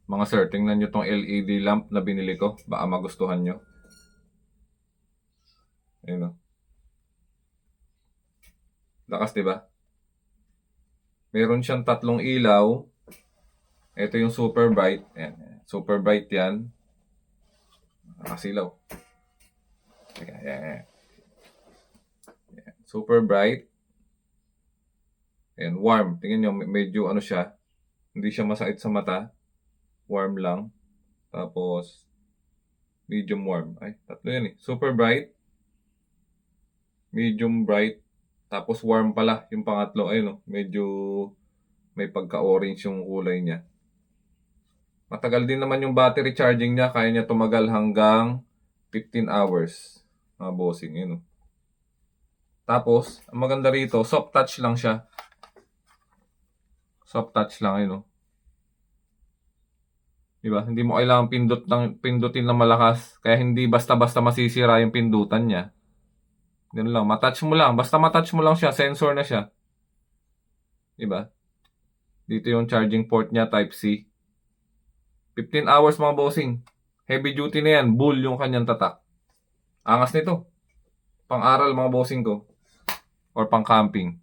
Mga sir, tingnan nyo tong LED lamp na binili ko. Baka magustuhan nyo. Ayun o. Lakas, diba? Meron siyang tatlong ilaw. Ito yung super bright. Ayan. Super bright yan. Nakasilaw. Ayan. Super bright. Ayan, warm. Tingnan nyo, medyo ano siya. Hindi siya masakit sa mata. Warm lang. Tapos, medium warm. Ay, tatlo yan eh. Super bright. Medium bright. Tapos warm pala yung pangatlo. Ayun, medyo may pagka-orange yung kulay niya. Matagal din naman yung battery charging niya. Kaya niya tumagal hanggang 15 hours. Mga bossing, yun. Tapos, ang maganda rito, soft touch lang siya. Soft touch lang, yun. Diba? Hindi mo kailangan pindutin na malakas. Kaya hindi basta-basta masisira yung pindutan niya. Ganun lang. Matouch mo lang. Basta matouch mo lang siya. Sensor na siya. Diba? Dito yung charging port niya, Type-C. 15 hours mga bossing. Heavy duty na yan. Bull yung kanyang tatak. Angas nito. Pang-aral mga bossing ko. Or pang-camping.